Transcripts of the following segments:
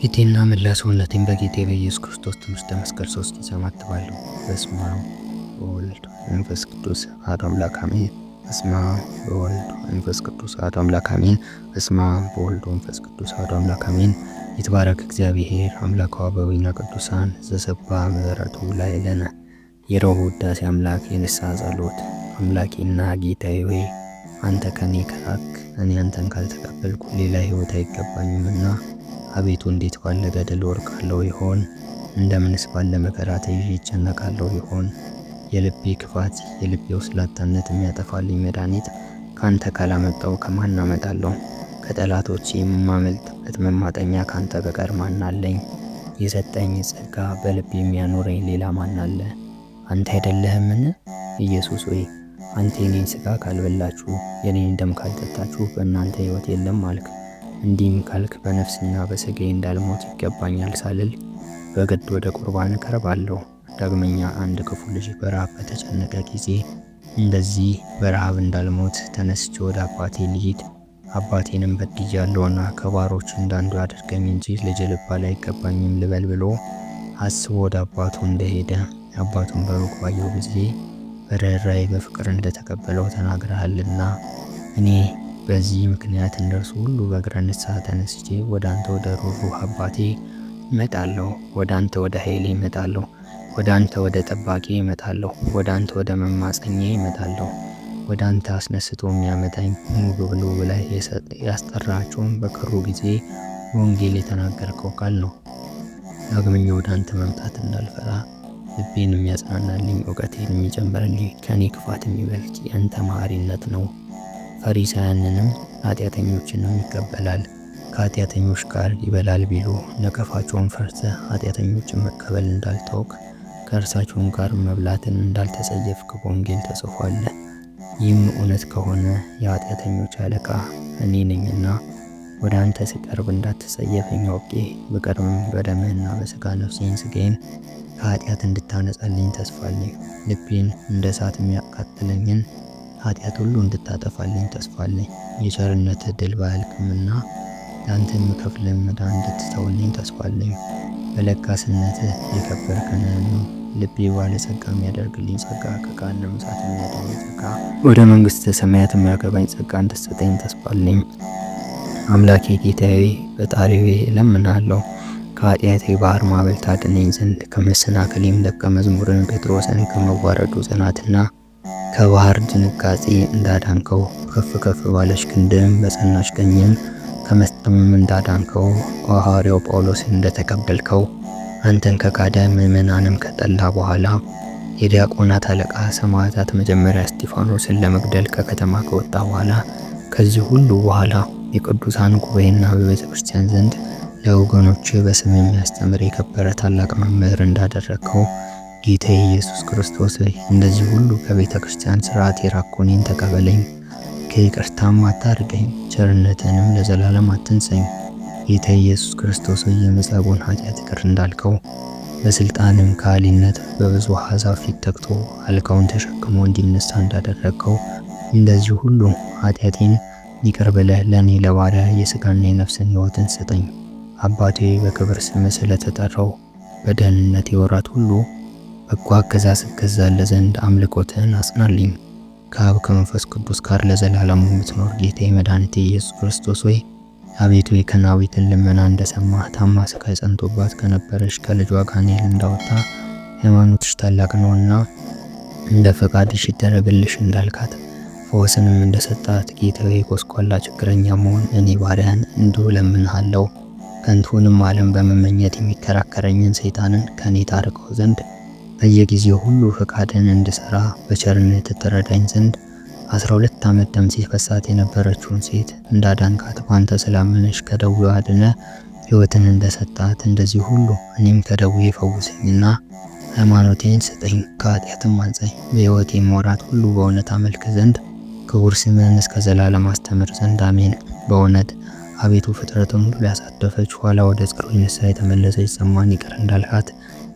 ፊቴና መላ ሰውነቴን በጌታ በኢየሱስ ክርስቶስ ትምህርተ መስቀል 3 ጊዜ አማትባለሁ። በስመ አብ ወወልድ ወመንፈስ ቅዱስ አሐዱ አምላክ አሜን። በስመ አብ ወወልድ ወመንፈስ ቅዱስ አሐዱ አምላክ አሜን። በስመ አብ ወወልድ ወመንፈስ ቅዱስ አሐዱ አምላክ አሜን። ይትባረክ እግዚአብሔር አምላከ አበዊነ ቅዱሳን ዘሰባ ምሕረቱ ላዕሌነ። የረቡዕ ውዳሴ አምላክ የንስሐ ጸሎት። አምላኬና ጌታዬ ሆይ አንተ ከኔ ከራቅ እኔ አንተን ካልተቀበልኩ ሌላ ሕይወት አይገባኝምና አቤቱ እንዴት ባለ ገደል ወርቃለሁ ይሆን? እንደምንስ ባለ መከራ ተይዤ እጨነቃለሁ ይሆን? የልቤ ክፋት የልቤ ወስላታነት የሚያጠፋልኝ መድኃኒት ካንተ ካላመጣው ከማን አመጣለሁ? ከጠላቶቼ የማመልጥበት መማጠኛ ካንተ በቀር ማን አለኝ? የሰጠኝ ጸጋ በልቤ የሚያኖረኝ ሌላ ማን አለ? አንተ አይደለህምን? ኢየሱስ ሆይ አንተ የኔን ሥጋ ካልበላችሁ የኔን ደም ካልጠጣችሁ በእናንተ ሕይወት የለም አልክ። እንዲህም ካልክ በነፍስና በሥጋዬ እንዳልሞት ይገባኛል ሳልል በግድ ወደ ቁርባን እቀርባለሁ። ዳግመኛ አንድ ክፉ ልጅ በረሃብ በተጨነቀ ጊዜ እንደዚህ በረሃብ እንዳልሞት ተነስቼ ወደ አባቴ ልሂድ፣ አባቴንም በድያለሁና ከባሮች እንዳንዱ አድርገኝ እንጂ ልጅ ልባል አይገባኝም ልበል ብሎ አስቦ ወደ አባቱ እንደሄደ አባቱን በሩቅ ባየው ጊዜ በርኅራኄ በፍቅር እንደተቀበለው ተናግረሃልና እኔ በዚህ ምክንያት እንደርሱ ሁሉ በእግረ ንስሐ ተነስቼ ወደ አንተ ወደ ሩህሩህ አባቴ እመጣለሁ። ወደ አንተ ወደ ኃይሌ እመጣለሁ። ወደ አንተ ወደ ጠባቂ እመጣለሁ። ወደ አንተ ወደ መማፀኛ እመጣለሁ። ወደ አንተ አስነስቶ የሚያመጣኝ ኑ ብሎ ብለህ ያስጠራቸውን በቀሩ ጊዜ ወንጌል የተናገርከው ቃል ነው። ዳግመኛ ወደ አንተ መምጣት እንዳልፈራ ልቤን የሚያጽናናልኝ እውቀቴን የሚጨምርልኝ ከኔ ክፋት የሚበልጥ የአንተ መሐሪነት ነው። ፈሪሳውያንንም ኃጢአተኞችንም ይቀበላል፣ ከኃጢአተኞች ጋር ይበላል ቢሉ ነቀፋቸውን ፈርተህ ኃጢአተኞችን መቀበል እንዳልታወቅ ከእርሳቸውም ጋር መብላትን እንዳልተጸየፍክ በወንጌል ተጽፏል። ይህም እውነት ከሆነ የኃጢአተኞች አለቃ እኔ ነኝና ወደ አንተ ስቀርብ እንዳትጸየፈኝ አውቄ ብቀርብም በደምህና በሥጋ ነፍሴን ሥጋዬን ከኃጢአት እንድታነጻልኝ ተስፋለኝ። ልቤን እንደ እሳት የሚያቃጥለኝን ኃጢአት ሁሉ እንድታጠፋልኝ ተስፋለኝ። የቸርነት ድል ባያልቅምና ለአንተ የምከፍልን መዳን እንድትተውልኝ ተስፋለኝ። በለጋስነትህ የከበርክንን ልቤ ባለጸጋ የሚያደርግልኝ ጸጋ ከገሃነመ እሳት የሚያድነኝ ጸጋ ወደ መንግሥተ ሰማያት የሚያገባኝ ጸጋ እንድትሰጠኝ ተስፋለኝ። አምላኬ ጌታዬ ፈጣሪዬ እለምንሃለሁ ከኃጢአቴ ባህር ማዕበል ታድነኝ ዘንድ ከመሰናክሌም ደቀ መዝሙርን ጴጥሮስን ከመዋረዱ ጽናትና ከባህር ድንጋጤ እንዳዳንከው ከፍ ከፍ ባለች ክንድም በጸናች ቀኝም ከመስጠምም እንዳዳንከው ሐዋርያው ጳውሎስን እንደተቀበልከው አንተን ከካደ ምዕመናንም ከጠላ በኋላ የዲያቆናት አለቃ ሰማዕታት መጀመሪያ እስጢፋኖስን ለመግደል ከከተማ ከወጣ በኋላ ከዚህ ሁሉ በኋላ የቅዱሳን ጉባኤና በቤተ ክርስቲያን ዘንድ ለወገኖች በስም የሚያስተምር የከበረ ታላቅ መምህር እንዳደረግከው ጌታ ኢየሱስ ክርስቶስ እንደዚህ ሁሉ ከቤተ ክርስቲያን ሥርዓት የራቅሁ እኔን ተቀበለኝ፣ ከይቅርታም አታርቀኝ፣ ቸርነትንም ለዘላለም አትንሰኝ። ጌታ ኢየሱስ ክርስቶስ የመጻጉዕን ኃጢአት ይቅር እንዳልከው በሥልጣንም ከሃሊነት በብዙ አሕዛብ ፊት ተግቶ አልጋውን ተሸክሞ እንዲነሳ እንዳደረግከው እንደዚህ ሁሉ ኃጢአቴን ይቅር ብለህ ለእኔ ለባሪያ የሥጋና የነፍስን ሕይወትን ስጠኝ። አባቴ በክብር ስም ስለተጠራው በደህንነቴ ወራት ሁሉ በጎ አገዛዝ እገዛልህ ዘንድ አምልኮትህን አጽናልኝ። ከአብ ከመንፈስ ቅዱስ ጋር ለዘላለሙ የምትኖር ጌታዬ መድኃኒቴ ኢየሱስ ክርስቶስ ሆይ አቤቱ የከናዊትን ልመና እንደሰማህ ታማ ስቃይ ጸንቶባት ከነበረች ከልጇ ጋኔል እንዳወጣ ሃይማኖትሽ ታላቅ ነውና እንደ ፈቃድሽ ይደረግልሽ እንዳልካት ፈውስንም እንደሰጣት ጌታዬ ጎስቋላ ችግረኛ መሆን እኔ ባሪያን እንዲሁ እለምንሃለሁ። ከንቱንም ዓለም በመመኘት የሚከራከረኝን ሰይጣንን ከኔ ታርቀው ዘንድ በየጊዜው ሁሉ ፈቃድን እንድሰራ በቸርነት ትረዳኝ ዘንድ 12 ዓመት ደም ሲፈሳት የነበረችውን ሴት እንዳዳንካት ባንተ ስላመነች ከደዌዋ አድነህ ሕይወትን እንደሰጣት እንደዚህ ሁሉ እኔም ከደዌ ፈውሰኝና ሃይማኖቴን ስጠኝ፣ ከኃጢአትም አንጻኝ። በሕይወቴም ወራት ሁሉ በእውነት አመልክ ዘንድ ክቡር ስምህን እስከ ዘላለም አስተምር ዘንድ አሜን። በእውነት አቤቱ ፍጥረትን ሁሉ ያሳደፈች ኋላ ወደ ጸሎት ንስሐ የተመለሰች ሰማን ይቅር እንዳልካት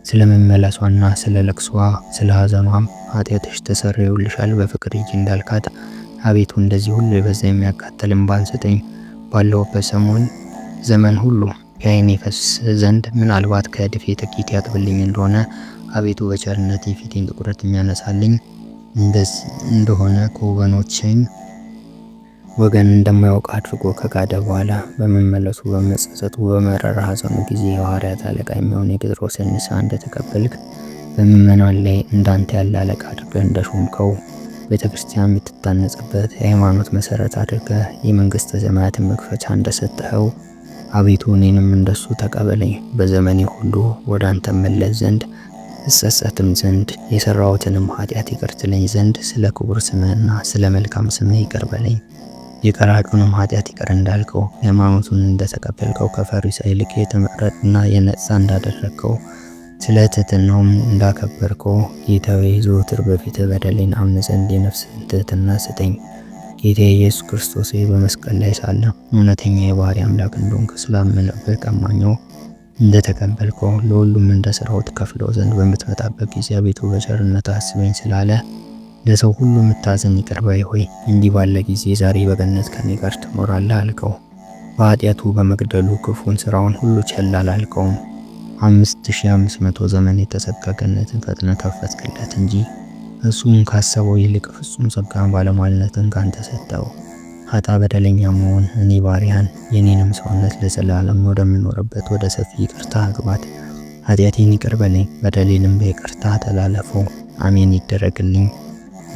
ስለ መመለሷና ስለ ለቅሶዋ ስለ ሐዘኗም ኃጢአትሽ ተሰርዮልሻል በፍቅር ሂጂ እንዳልካት አቤቱ እንደዚህ ሁሉ የበዛ የሚያቃጥል እንባን ስጠኝ። ባለሁበት ዘመን ሁሉ ከዓይኔ ይፈስ ዘንድ ምናልባት ከእድፌ ጥቂት ያጥብልኝ እንደሆነ አቤቱ በቸርነት የፊቴን ጥቁረት የሚያነሳልኝ እንደሆነ ከወገኖቼም ወገን እንደማያውቅ አድርጎ ከካደ በኋላ በመመለሱ በመጸጸቱ በመረራ ሐዘኑ ጊዜ የሐዋርያት አለቃ የሚሆን የጴጥሮስን ንስሐ እንደተቀበልክ በምእመናን ላይ እንዳንተ ያለ አለቃ አድርገህ እንደሾምከው ቤተክርስቲያን የምትታነጽበት የሃይማኖት መሰረት አድርገህ የመንግስተ ሰማያትን መክፈቻ እንደሰጠኸው አቤቱ እኔንም እንደሱ ተቀበለኝ። በዘመኔ ሁሉ ወደ አንተ መለስ ዘንድ እጸጸትም ዘንድ የሰራሁትንም ኃጢአት ይቅር ትለኝ ዘንድ ስለ ክቡር ስምህና ስለ መልካም ስምህ ይቅር በለኝ። የቀራጩንም ኃጢአት ይቅር እንዳልከው ሃይማኖቱን እንደተቀበልከው ከፈሪሳይ ይልቅ የተመረጠና የነጻ እንዳደረግከው ስለ ትሕትናውም እንዳከበርከው ጌታዬ ዘወትር በፊትህ በደሌን አምን ዘንድ የነፍስህን ትሕትና ስጠኝ። ጌታዬ ኢየሱስ ክርስቶስ በመስቀል ላይ ሳለ እውነተኛ የባህሪ አምላክ እንደሆንክ ስላመነበት ቀማኛው እንደተቀበልከው ለሁሉም እንደ ስራው ትከፍለው ዘንድ በምትመጣበት ጊዜ አቤቱ በቸርነት አስበኝ ስላለ ለሰው ሁሉ የምታዝን ይቅር ባይ ሆይ እንዲህ ባለ ጊዜ ዛሬ በገነት ከኔ ጋር ትኖራለህ አልከው። በኃጢአቱ በመግደሉ ክፉን ስራውን ሁሉ ቸል አላልከውም። 5500 ዘመን የተዘጋ ገነትን ፈጥነ ከፈትክለት እንጂ እሱም ካሰበው ይልቅ ፍጹም ጸጋን ባለሟልነትን ካንተ ሰጠው። ኃጣ በደለኛ መሆን እኔ ባሪያን የኔንም ሰውነት ለዘላለም ወደምኖርበት ወደ ሰፊ ይቅርታ አግባት። ኃጢአቴን ይቅር በለኝ፣ በደሌንም በይቅርታ ተላለፈው። አሜን ይደረግልኝ።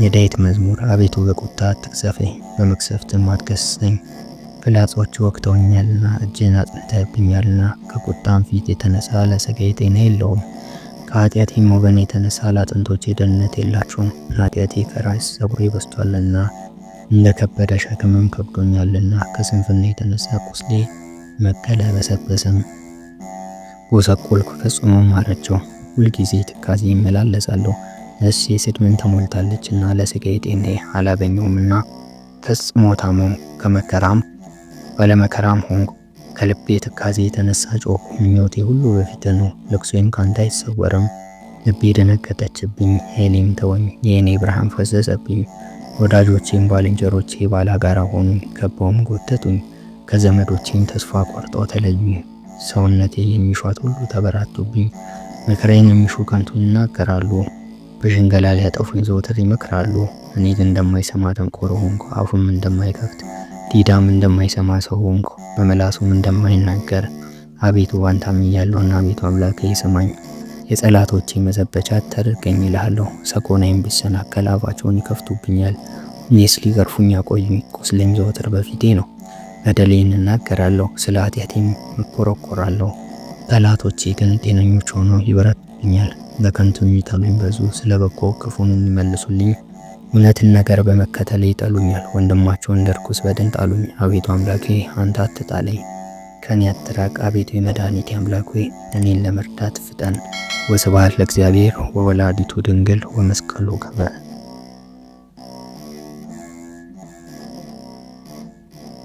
የዳዊት መዝሙር። አቤቱ በቁጣ አትቅሰፈኝ፣ በመቅሰፍትም አትገስጸኝ። ፍላጾች ወግተውኛልና እጅን አጽንተህብኛልና ከቁጣም ፊት የተነሳ ለሥጋዬ ጤና የለውም። ከኃጢአቴም ወገን የተነሳ ለአጥንቶቼ ደህንነት የላቸውም። ኃጢአቴ ከራስ ፀጉሬ በዝቷልና እንደ ከበደ ሸክምም ከብዶኛልና ከስንፍና የተነሳ ቁስሌ መቀለ በሰበሰም። ጎሰቆልኩ ፈጽሞም አረጀሁ፣ ሁልጊዜ ትካዜ ይመላለሳለሁ። ነፍሴ ስድብን ተሞልታለችና ለሥጋዬ ጤና አላገኘውምና ፈጽሞ ታመምኩ። ባለመከራም ሆንኩ። ከልቤ ትካዜ የተነሳ ጮኽኩ። ምኞቴ ሁሉ በፊትህ ነው፣ ልቅሶዬም ካንተ አይሰወርም። ልቤ ደነገጠችብኝ፣ ኃይሌም ተወኝ፣ የዓይኔ ብርሃን ፈዘዘብኝ። ወዳጆቼም ባልንጀሮቼ ባላጋራ ሆኑኝ፣ ከበውም ጎተቱኝ። ከዘመዶቼም ተስፋ ቆርጠው ተለዩኝ። ሰውነቴ የሚሿት ሁሉ ተበራቱብኝ። መከራዬን የሚሹ ከንቱን ይናገራሉ፣ በሽንገላ ሊያጠፉኝ ዘወትር ይመክራሉ። እኔ ግን እንደማይሰማ ደንቆሮ ሆንኩ፣ አፉም እንደማይከፍት ዲዳም እንደማይሰማ ሰው ሆንኩ፣ በመላሱም እንደማይናገር። አቤቱ አንተ አምኛለሁና አቤቱ አምላኬ ስማኝ። የጠላቶቼ መዘበቻ አታድርገኝ እልሃለሁ። ሰኮናዬም ቢሰናከል አፋቸውን ይከፍቱብኛል። እኔስ ሊገርፉኝ አቆዩኝ፣ ቁስሌም ዘወትር በፊቴ ነው። በደሌን እናገራለሁ፣ ስለ ኃጢአቴም እኮረኮራለሁ። ጠላቶቼ ግን ጤነኞች ሆነው ይበረቱብኛል። በከንቱ የሚጠሉኝ በዙ፣ ስለ በጎ ክፉን የሚመልሱልኝ እውነትን ነገር በመከተል ይጠሉኛል። ወንድማቸውን እንደ ርኩስ በድን ጣሉኝ። አቤቱ አምላኬ አንተ አትጣለኝ፣ ከኔ አትራቅ። አቤቱ የመድኃኒቴ አምላክ ሆይ እኔን ለመርዳት ፍጠን። ወስብሐት ለእግዚአብሔር ወወላዲቱ ድንግል ወመስቀሉ ክቡር።